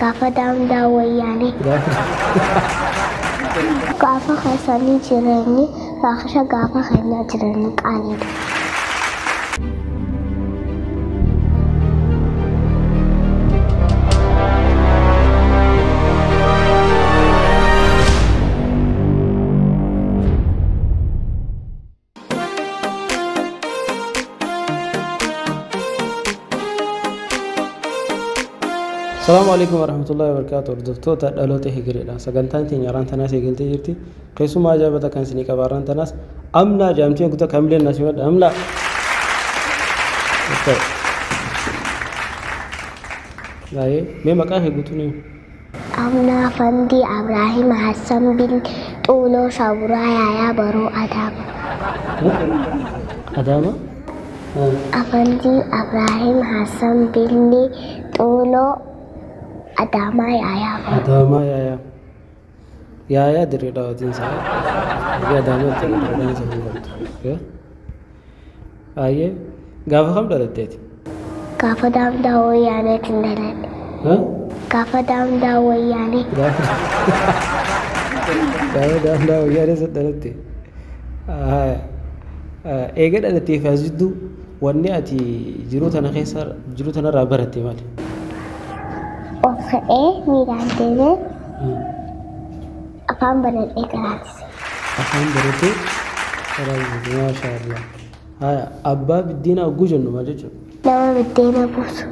Gaafa daandaa wayyaanii. Gaafa keessanii jireenyi raakisha gaafa keenyaa jireenyi qaaliidha. Assalamualaikum warahmatullahi wabarakatuh. Hordoftoota dhaloota Higiriidha. Sagantaan teenya raantanaa seegaltee jirti. Keessumaa ajaa'ibata kan isinii qaba raantanaas amna jaamtiin kutaa kamileen nasimadha amla. Mee maqaa heeguutu ni? Amna Fandi Ibrahim Hassan bin Xulo Shaburaa Yaayaa Baroo Adama. Adama? Afandi Ibrahim Hassan bin Xulo Adama Yaayaa. Adama Yaayaa. Yaayaa diriidha watiin isaa. Adama diriidha isa hundaatu. Ayyee gaafa kam dhalatteeti? Gaafa daandaa wayyaaneetiin dhaladhe. Gaafa daandaa wayyaanee. Gaafa daandaa wayyaanee isa dhalatte. Eega dhalatteef as jidduu wanni ati jiruu tana keessa jiruu tanarraa baratte maali? Of ka'ee miidhaan deemee afaan baradhee qaraatise. Afaan baratee qaraatise maashaallah. Haya abbaa biddeena hogguu jennu maal jechuudha? Nama biddeena buusu.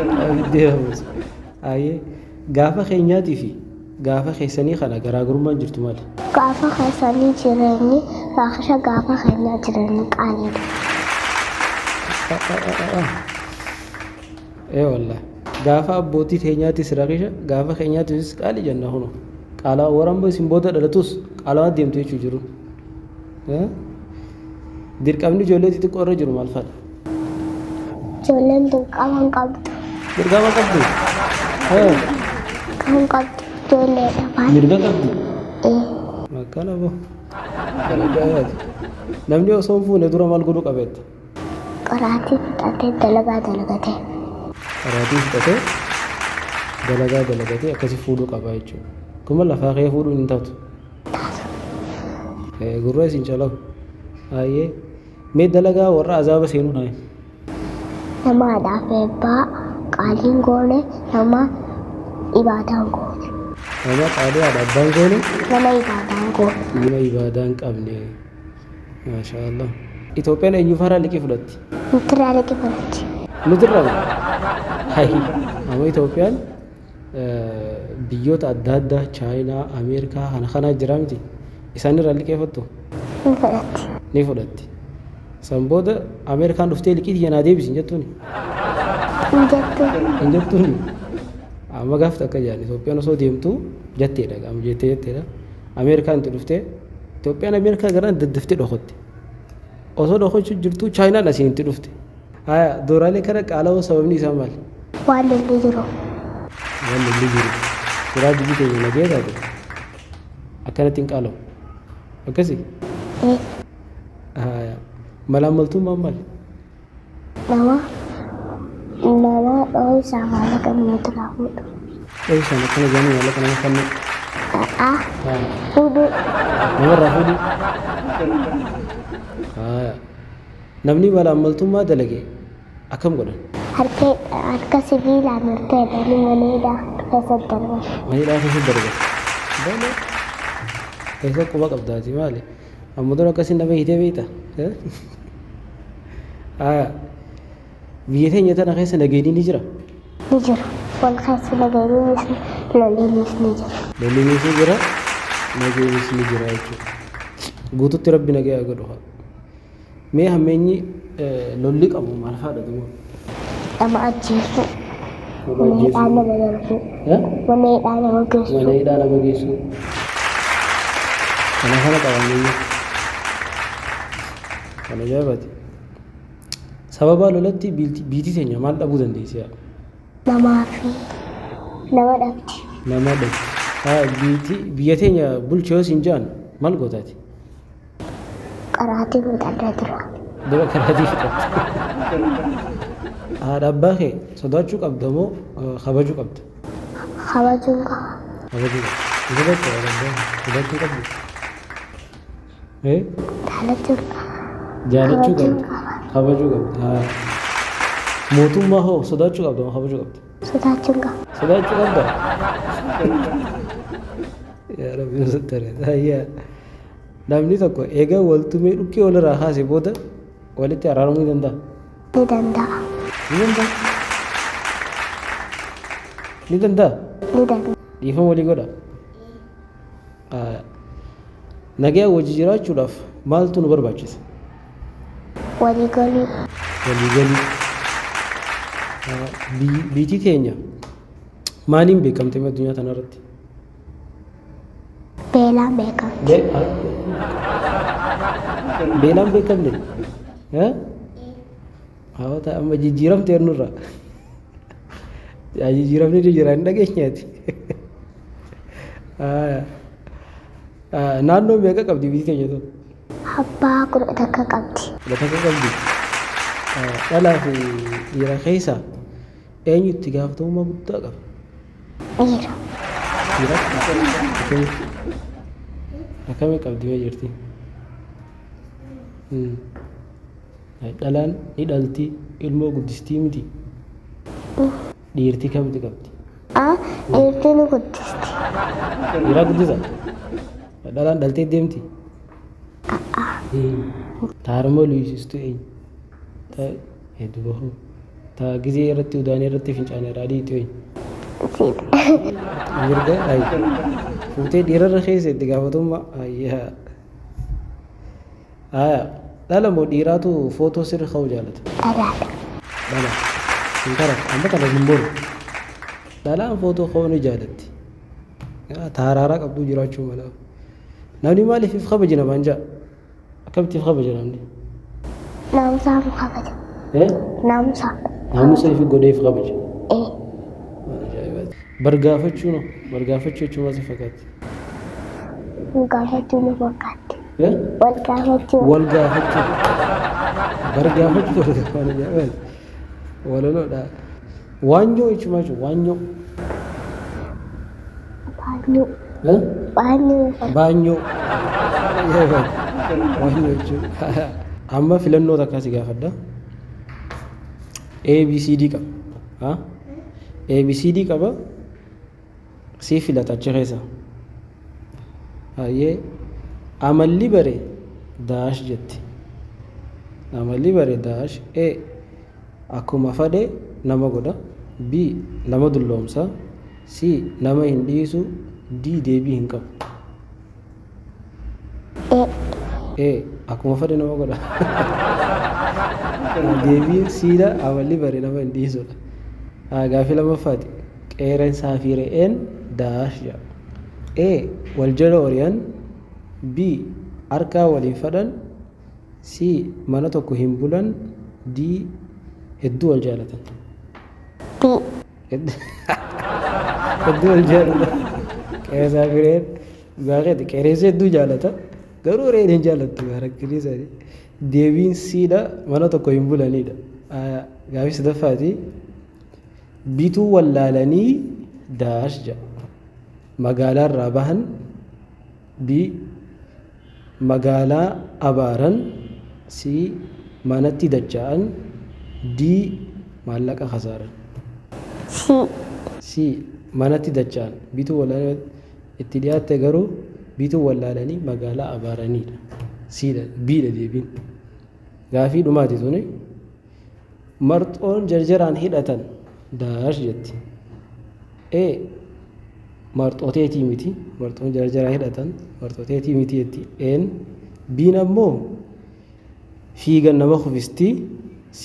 Nama biddeena buusu. Ayyee gaafa keenyaatii fi gaafa keessanii kana garaagarummaan jirtu maali? Gaafa keessanii jireenyi raakisha gaafa keenyaa jireenyi qaaliidha. Wallah gaafa abbootii keenyaatis raakisha gaafa keenyaatis qaali jenna huno qaalaa waramba isin booda dhalatus qaalaa deemtu jechuu jiru. Dirqamni ijoollee xixiqqoo irra jiru maal faadha? Ijoolleen dirqama hin qabdu. Dirqama qabdu? Kan qabdu ijoolleedha maal? Mirga qabdu? Akkana boo. Kana gaayaati. Namni osoo hin fuune dura maal godhuu qabeetta? Qaraatii fixatee dalagaa dalagatee. Qaraatii fixatee dalagaa dalagatee akkasii fuudhuu qabaa jechuudha. Kuma lafaa kee fuudhuun hin taatu. Gurra isin calawu. Ayyee mee dalagaa warra azaaba seenuu naayi? Namaadhaaf eebbaa qaaliin goone nama ibaadaan goone. Nama qaalii haadha abbaan goone? Nama ibaadaan goone. Nama ibaadaan qabne. Maashaallah. Itoophiyaan eenyufaarraa liqii fudhatti? Nutirraa liqii fudhatti. Nutirraa? Hayi. Amma Itoophiyaan biyyoota adda addaa Chaayinaa, Ameerikaa kana jira miti. Isaanirraa liqeeffattu? Ni fudhatti. Ni fudhatti. San booda Ameerikaan dhuftee liqii tiyya naa deebisi hin jettuuni? Hin jettuuni. Hin jettuuni? Amma gaafta akka jedhan Itoophiyaan osoo deemtu jetteedha qaama jetteedha. Ameerikaan itti dhuftee Itoophiyaan Ameerikaa garaan daddaftee dhokotte. Osoo dhokachuu jirtu Chaayinaan asiin itti dhufte. Haya dooraalee kana qaala'uu sababni isaa maali? Waan lolli jiru. Waan lolli jiru. Suuraa biyyi keenya nagee taate akkanatti hin qaala'u. Akkasii? Malaamaltummaan maali? Nama dhoohi isaa maallaqa namatti raafuudha. Dhoohi isaa akkana jedhanii maallaqa nama fannoo? Fuudhuu. Namarraa fuudhuu? Namni malaamaltummaa dalage akkam godhan? Harka sibiilaan harka hidhanii maneedhaa keessatti darban. Maneedhaa keessatti darban? Keessa quba qabdaati maali? Amma dura akkasiin nama hiitee beekta? Biyya teenya tana keessa nageenyi ni jira? Ni jira. Wal keessa nageenyis lolliinis ni jira. Lolliinis ni jira, nageenyis ni jira jechuudha. Guututti rabbi nagee haa godhu. Mee hammeenyi lolli qabu maal faadha duuba? Nama ajjeesu. Mana hidhaa nama galchu. Mana hidhaa nama geessu. Mana hidhaa nama geessu. Kana qabanne kana jabaati. Sababa lolatti biitii teenya maal dhabuu dandeessi? Namaa fi nama dhabdi. Nama dhabdi. Biyya teenya bulchoo siin jaan maal gootaati? Qaraatii fudhadhaa jira. Dura qaraatii fudhatte. haadha abbaa kee sodaachuu qabda moo kabajuu qabda? Kabajuun qaba. Kabajuu qabda. Sodaachuu qabda. Jaalachuu qabda. Kabajuu qabda. Mootummaa hoo sodaachuu qabda moo kabajuu qabda? Sodaachuun qaba. Sodaachuu qabda. Yaa Rabbi sattare. Namni tokko egaa waltumee dhukkee walirraa kaasee booda walitti araaramuu ni danda'a? Ni danda'a. Ni danda'a? Ni danda'a? Ni danda'a. Dhiifama walii godha. Nagaa wajji jiraachuudhaaf maaltu nu barbaachisa? Walii galuu. Walii galuu. Biyyi keenya maaliin beekamte addunyaa kanarratti? Beelaan beekamte. Beelaan beekamte? Haa ta'e amma jijjiiramte nurra. Jijjiiramni jira hin dhageenyaati. Naannoo meeqa qabdi biyyi keenya tun? Abbaa 11 qabdi. 11 qabdi. Dhalaa fi dhiira keessaa eenyu itti gaafatamummaa guddaa qaba? Dhiira. Dhiira akkamii qabdi mee jirti? Dhalaan ni dhalti ilmoo guddistii miti? Dhiirti kamti qabdi? Dhiirti ni guddisti. Dhiira guddisa? Dhalaan dhaltee deemti? Taarama luyyisistu eenyu? Hedduu bahuu. Taa gizee irratti udaanii irratti fincaanii irraa dhiitu eenyu? Mirga fuutee dhiirarra keessa itti gaafatamummaa dhala moo dhiiraatu footoo sirri ka'uu jaalata? Dhalaadha. Dhala. Hin kara amma kana hin boru. Dhalaan footoo ka'uu ni jaalatti. Taaraaraa qabduu jiraachuu mala. Namni maaliif if kabaja namaan ja'a? Akkamitti if kabaja namni? Naamusaa nu kabaja. Naamusaa. Naamusa ifi godhee if kabaja. Bargaafachuu noo? Bargaafachuu jechuun maal fakkaatti? Gaafachuu nu fakkaatti. Wal gaafachuu. Wal gaafachuu. Bargaafachuu bargaafana jedhaman. Waloloodha. Waanyoo jechuun maal jechuudha? Waanyoo. Baanyoo. Baanyoo. Baanyoo. Waanyoo jechuudha. Amma filannoo takkaa si gaafadha. ABCD qaba. ABCD qaba. Si filata achi keessa. Hayyee amalli bare daash jetti. Amalli bare daash akkuma fedhe nama godha. B nama dulloomsa. C nama hin dhiisu. D deebii hin qabu. Akkuma fedhe nama godha. Deebiin Cdha amalli bare nama hin dhiisudha. Gaaffii lamaffaati. Qeerransaa fi re'een daash jedha. Wal jala horiyan. B harkaa waliin fadhan. C mana tokko hin bulan. D hedduu wal jaalatan. Hedduu wal jaalatan. Qeerransaa fi re'een gaafeeti qeerransi hedduu jaalata. Garuu re'een hin jaalattu rakkini isaanii. Deebiin Cdha mana tokko hin bulanidha. Gaaffii sadaffaati. Bituu wallaalanii daash jedha. Magaalaa irraa bahan. B magaalaa abaaran. C manatti dacha'an. D maallaqa khasaaran. C manatti dacha'an. Bituu wallaalanii itti dhiyaatte garuu bituu wallaalanii magaalaa abaaranidha. Cdha Bdha deebiin. Gaaffii dhumaati tuni. Marxoon jarjaraan hidhatan. Daash jetti. Marxooteetii miti. Marxoon jarjaraa hidhatan. Marxooteetii miti jetti. Biin ammoo fiigan nama kufisti. C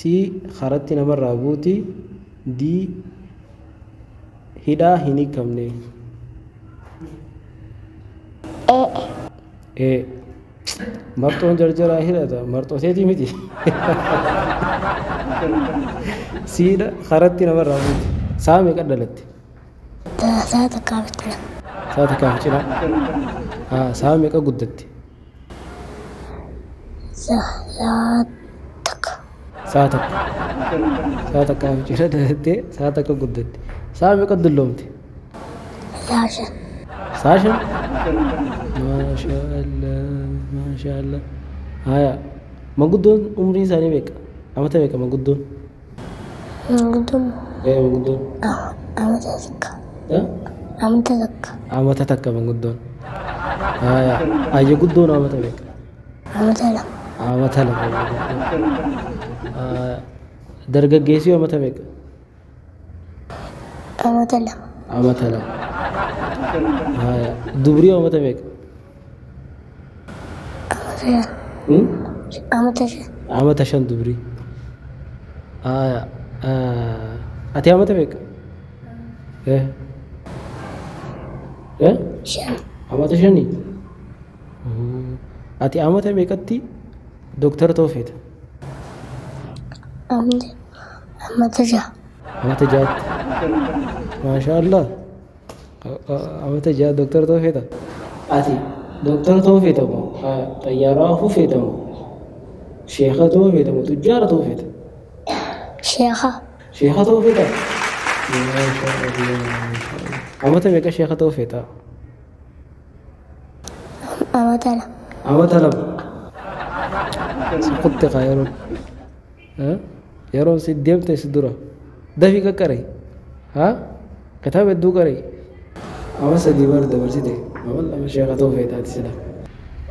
karatti namarraa buuti. D hidhaa hin hiikamne. Marxoon jarjaraa hidhata. Marxooteetii miti. Cdha karatti namarraa buuti. Saa meeqa dhalatti? Saa takkaaf cina. Saa takkaaf cina. Saa meeqa guddatti? Saa takka. ساعة كافي جرد هتي ساعة كقدت ساعة مقد اللومتي عشان ساشن ما شاء الله هيا ما قدون عمري ثاني بيك أما تبيك ما قدون قدام إيه ما قدون أما تذكر ها أما تذكر أما تتك ما قدون هيا أي قدون أما تبيك أما تلم أما تلم درجة جيسي أما تبيك أما تلم أما تلم هيا دبري أما تبيك أما تشن أما تشن دبري أتي أما تبيك إيه شن أما تشني أتي أما تبيك أتي دكتور توفيت أما تجا أما تجات ما شاء الله أما تجات دكتور توفيت أتي دكتور توفيت طيارة توفيت شيخة توفيت تجارة توفيت شيخة توفيت ما شاء الله أما تبيك شيخة توفيت أما تلم أما تلم سقطت خيرون يرون سيديم تسدرا دفيك كري ها كتاب الدو كري أما سدي برد برسيدي والله ما شيخة توفيت هذه سلا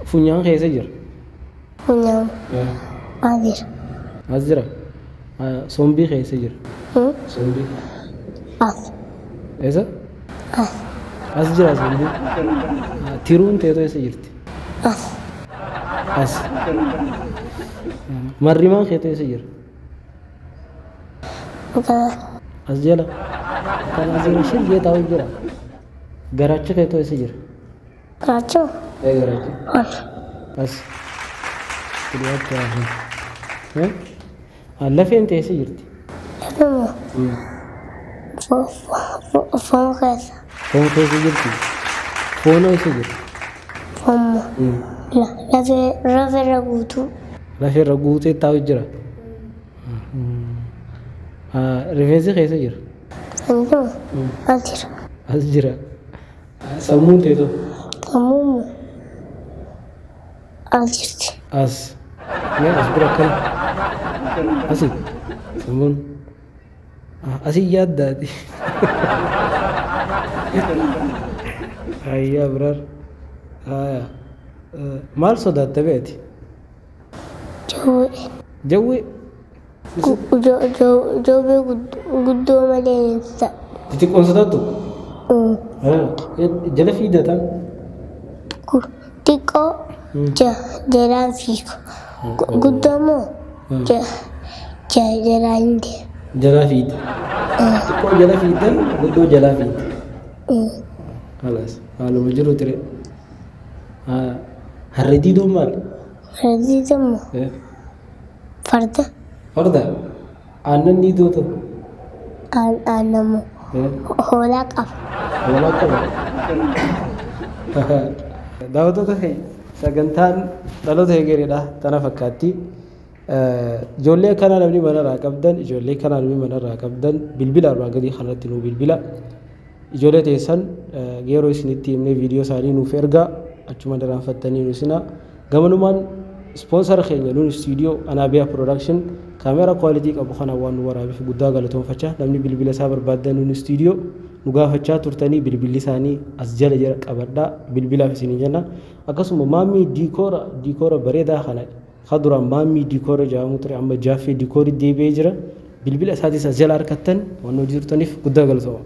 فنيان خير سجر ونعم عذير أزرا صومبي خير سجر صومبي إيسا أزجرا صومبي تيرون تيتو سجرتي أس مريمان خير سجر أزجلا كان أزجلا شيل جيت أو جرا غراتش خير سجر كاتشو إيه غراتش أس تريات كاهن ها لفين تيسي جرتي فون خيسا فون تيسي جرتي فونو يسي جرتي فون لا رافي رغوتو لفين رغوتي تاو جرا ريفيزي خيسي جر عندو عذير أزجرا سمون تيتو تمومو عذيرتي أس ما أصبر كلا أسي سمون أسي ياد دادي هيا برار هيا مال صدات تبعتي جوي جوبي قدو مليين سا تتكون صداتو جل في داتان تيكو جلان فيكو قدامو جلاندي جلا فيد تكون جلا فيد قدو جلا فيد خلاص قالوا مجرو تري هردي دو مال هردي دمو فردا فردا أنا نيدو تو أنا مو هولا قف ولا كذا داوتو تهي سجنتان دلو تهي غيرنا تنافكاتي جولي كان نبني من راكبدن جولي كان نبني من راكبدن بالبلا راقدي خلتنو بالبلا جولي تيسن غيرو سنتي من فيديو ساري نو فرغا اچما دران فتني نسنا غمنمان سبونسر خينيا لون استوديو انا بيا برودكشن كاميرا كواليتي ابو خنا وان ورابي في غدا غلطون فچا نبني بالبلا سابر بادن نون استوديو نغا فچا تورتني بالبلي ساني اسجل جر قبدا بالبلا في سنينا اكسم مامي ديكور بريدا خنا خضرا مامي ديكور جاموتري اما جافي ديكور دي بيجرا بالبلا سادس اسجل اركتن ونو جرتني في غدا غلطون